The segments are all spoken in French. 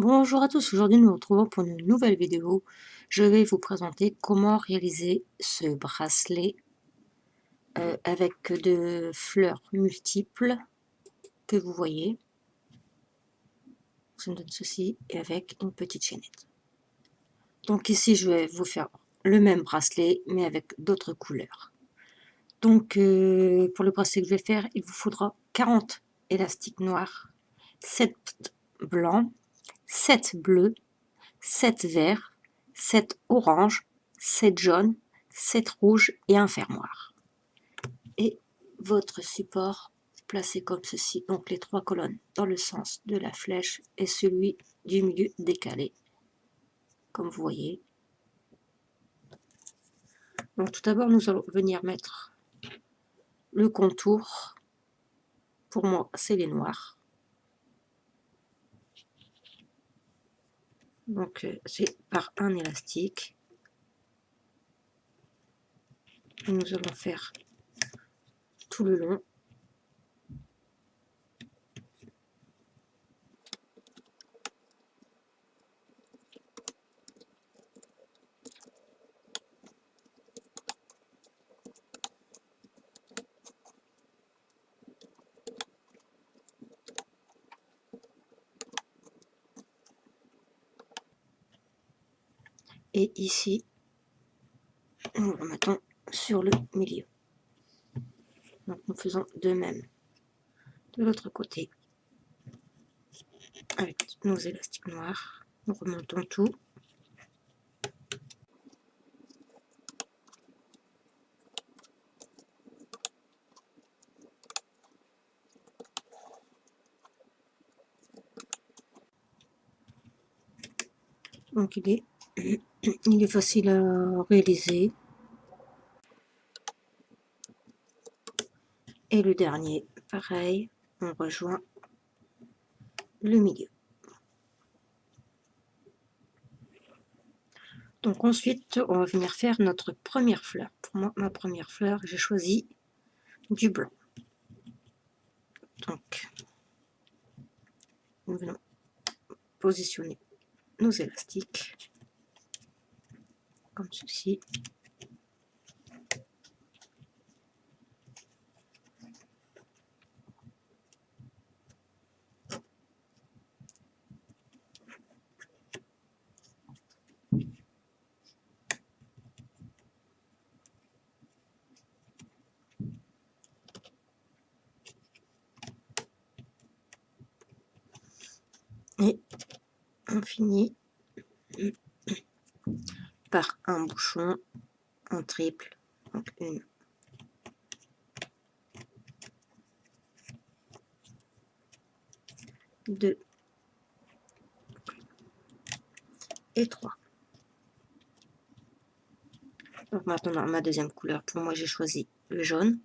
Bonjour à tous, aujourd'hui nous nous retrouvons pour une nouvelle vidéo. Je vais vous présenter comment réaliser ce bracelet avec de fleurs multiples que vous voyez. Ça me donne ceci et avec une petite chaînette. Donc ici je vais vous faire le même bracelet mais avec d'autres couleurs. Donc pour le bracelet que je vais faire, il vous faudra 40 élastiques noirs, 7 blancs, 7 bleus, 7 verts, 7 orange, 7 jaune, 7 rouge et un fermoir. Et votre support placé comme ceci, donc les 3 colonnes dans le sens de la flèche et celui du milieu décalé, comme vous voyez. Donc tout d'abord nous allons venir mettre le contour. Pour moi c'est les noirs. Donc c'est par un élastique. Et nous allons faire tout le long. Et ici, nous le remettons sur le milieu. Donc nous faisons de même de l'autre côté avec nos élastiques noirs. Nous remontons tout. Donc il est facile à réaliser. Et le dernier, pareil, on rejoint le milieu. Donc ensuite, on va venir faire notre première fleur. Pour moi, ma première fleur, j'ai choisi du blanc. Donc, nous venons positionner nos élastiques comme ceci. Et on finit par un bouchon en triple. Donc une, deux et trois. Donc maintenant, ma deuxième couleur, pour moi, j'ai choisi le jaune.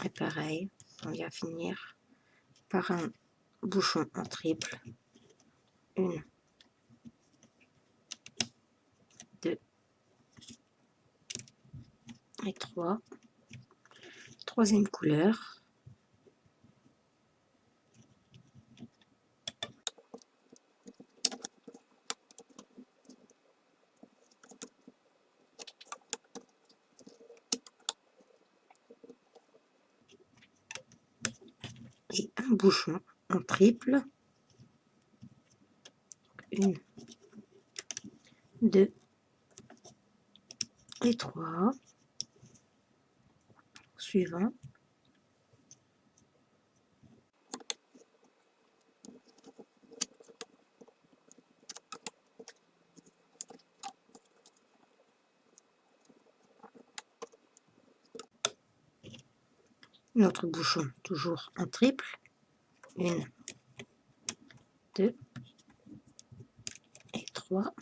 Et pareil, on va finir par un bouchon en triple. Une, deux et trois. Troisième couleur. Et un bouchon en triple. Une, deux et trois. Suivant. Notre bouchon toujours en triple. Une, deux et trois.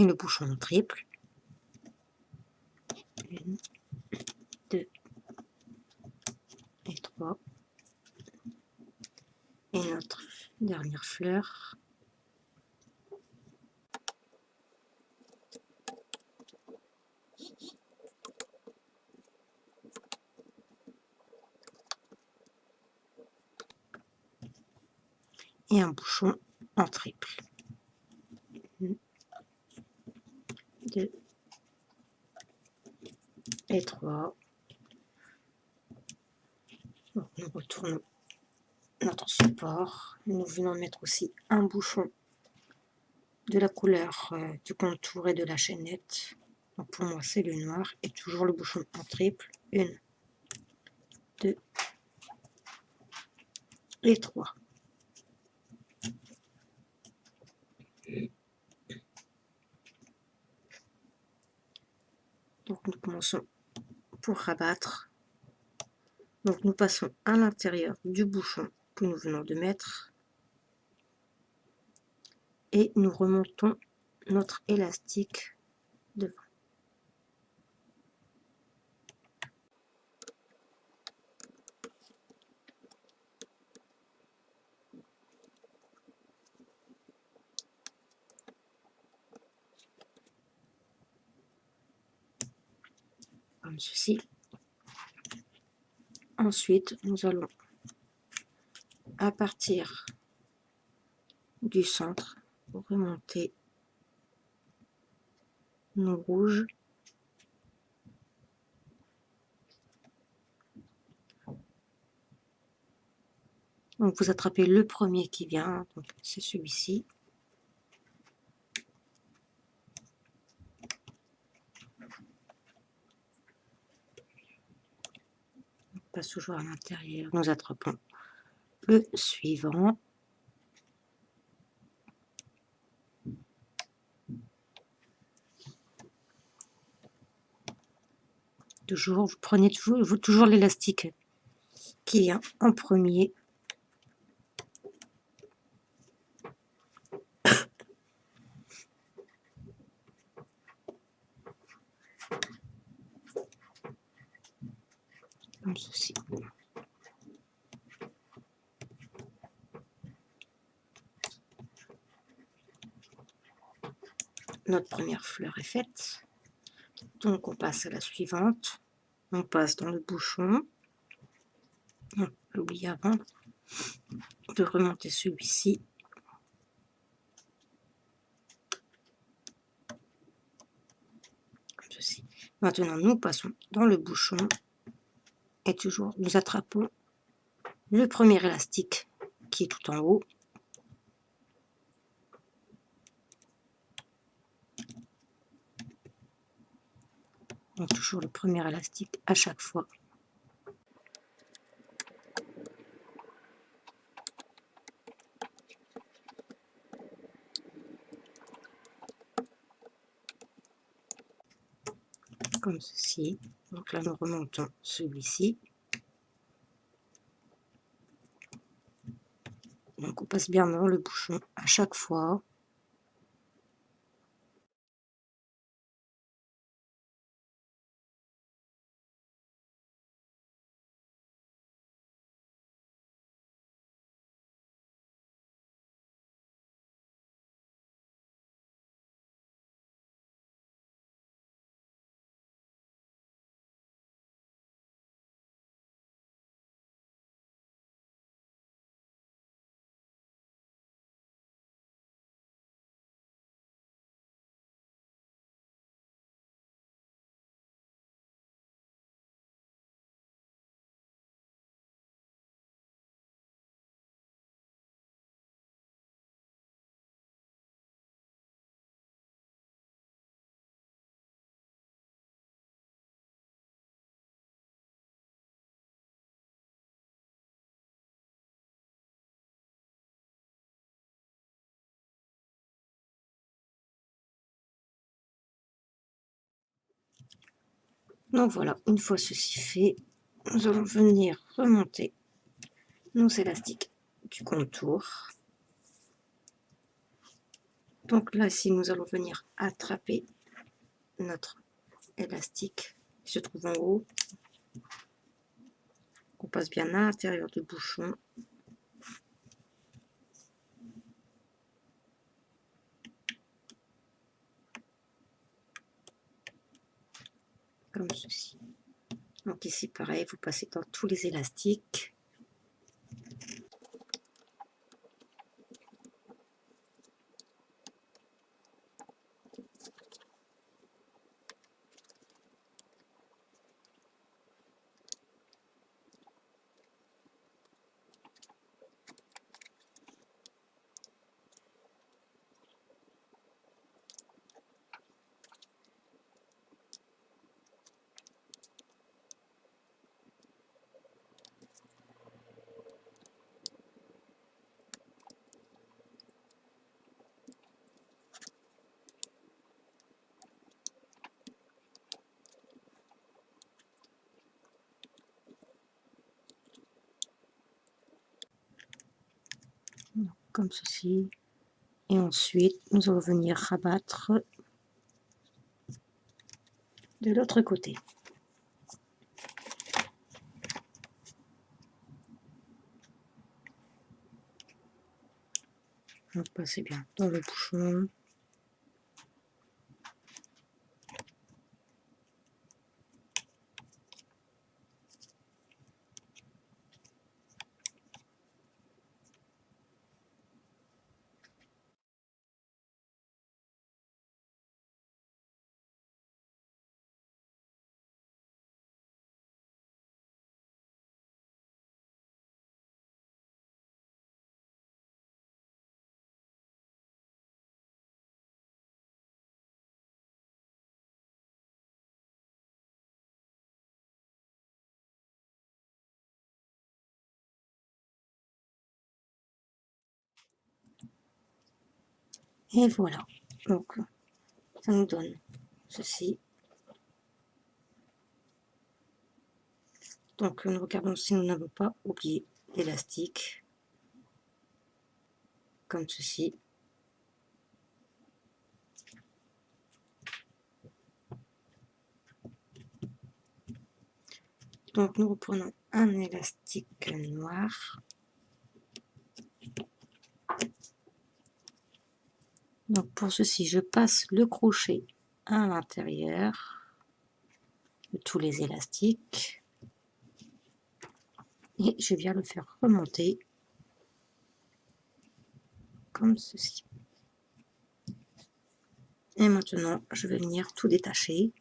et le bouchon en triple. 1, 2 et 3. Et notre dernière fleur. Et un bouchon en triple. 1, 2 et 3. Donc, nous retournons notre support. Nous venons mettre aussi un bouchon de la couleur du contour et de la chaînette. Donc pour moi, c'est le noir. Et toujours le bouchon en triple. 1, 2 et 3. Donc nous commençons pour rabattre. Donc nous passons à l'intérieur du bouchon que nous venons de mettre. Et nous remontons notre élastique devant. Comme ceci. Ensuite, nous allons, à partir du centre, remonter nos rouges. Donc vous attrapez le premier qui vient, donc c'est celui-ci. On passe toujours à l'intérieur, nous attrapons le suivant. Toujours, vous prenez toujours l'élastique qui vient en premier. Comme ceci. Notre première fleur est faite. Donc on passe à la suivante. On passe dans le bouchon. J'ai oublié avant de remonter celui-ci. Comme ceci. Maintenant nous passons dans le bouchon. Et toujours nous attrapons le premier élastique qui est tout en haut. Donc toujours le premier élastique à chaque fois. Comme ceci. Donc là nous remontons celui-ci. Donc on passe bien dans le bouchon à chaque fois. Donc voilà, une fois ceci fait, nous allons venir remonter nos élastiques du contour. Donc là, ici, nous allons venir attraper notre élastique qui se trouve en haut. On passe bien à l'intérieur du bouchon. Comme ceci. Donc ici, pareil, vous passez dans tous les élastiques. Comme ceci. Et ensuite, nous allons venir rabattre de l'autre côté. Donc passez bien dans le bouchon. Et voilà. Donc, ça nous donne ceci. Donc, nous regardons si nous n'avons pas oublié l'élastique. Comme ceci. Donc, nous reprenons un élastique noir. Donc, pour ceci, je passe le crochet à l'intérieur de tous les élastiques. Et je viens le faire remonter comme ceci. Et maintenant, je vais venir tout détacher.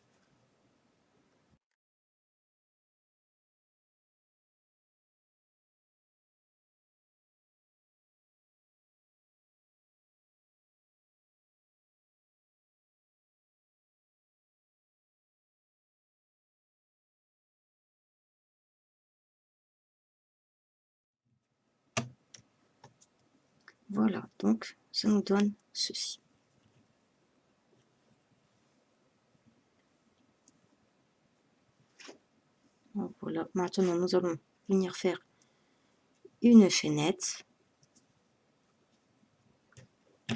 Voilà, donc ça nous donne ceci. Donc voilà, maintenant nous allons venir faire une chaînette.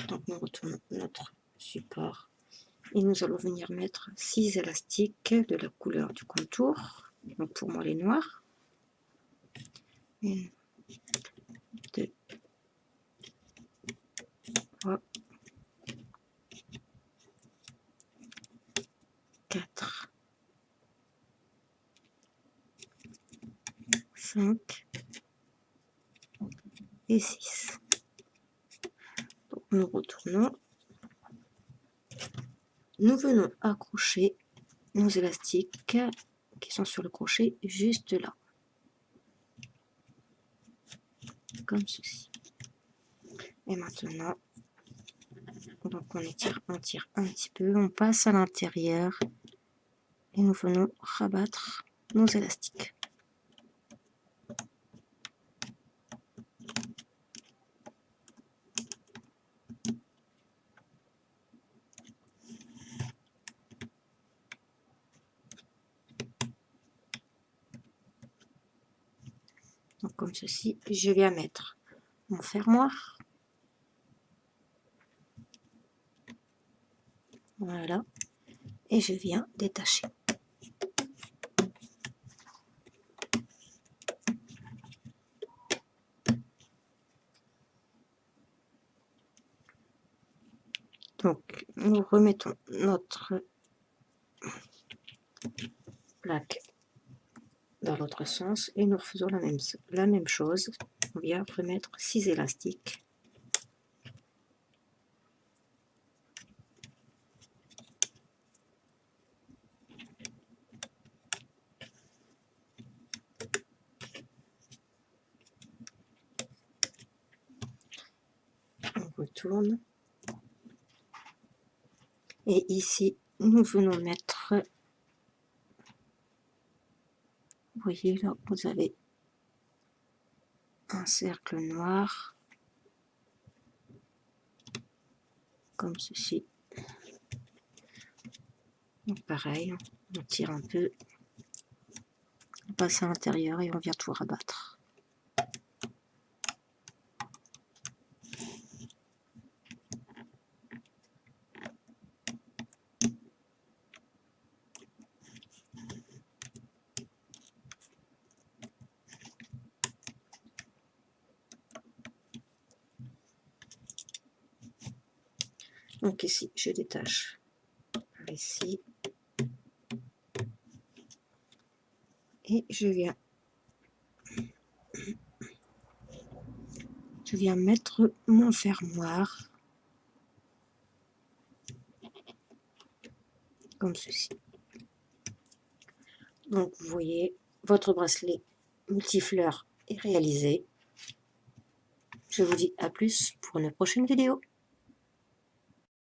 Donc nous retournons notre support et nous allons venir mettre 6 élastiques de la couleur du contour. Donc pour moi les noirs. 1, 2, 3, 4, 5 et 6. Donc nous retournons. Nous venons accrocher nos élastiques qui sont sur le crochet juste là. Comme ceci. Et maintenant, donc on tire un petit peu, on passe à l'intérieur et nous venons rabattre nos élastiques. Donc comme ceci, je viens mettre mon fermoir. Voilà. Et je viens détacher. Donc, nous remettons notre plaque dans l'autre sens et nous refaisons la même chose. On vient remettre 6 élastiques. On retourne. Et ici, nous venons mettre, vous voyez là, vous avez un cercle noir, comme ceci. Donc pareil, on tire un peu, on passe à l'intérieur et on vient tout rabattre. Donc ici, je détache ici. Et je viens mettre mon fermoir comme ceci. Donc vous voyez, votre bracelet multifleurs est réalisé. Je vous dis à plus pour une prochaine vidéo.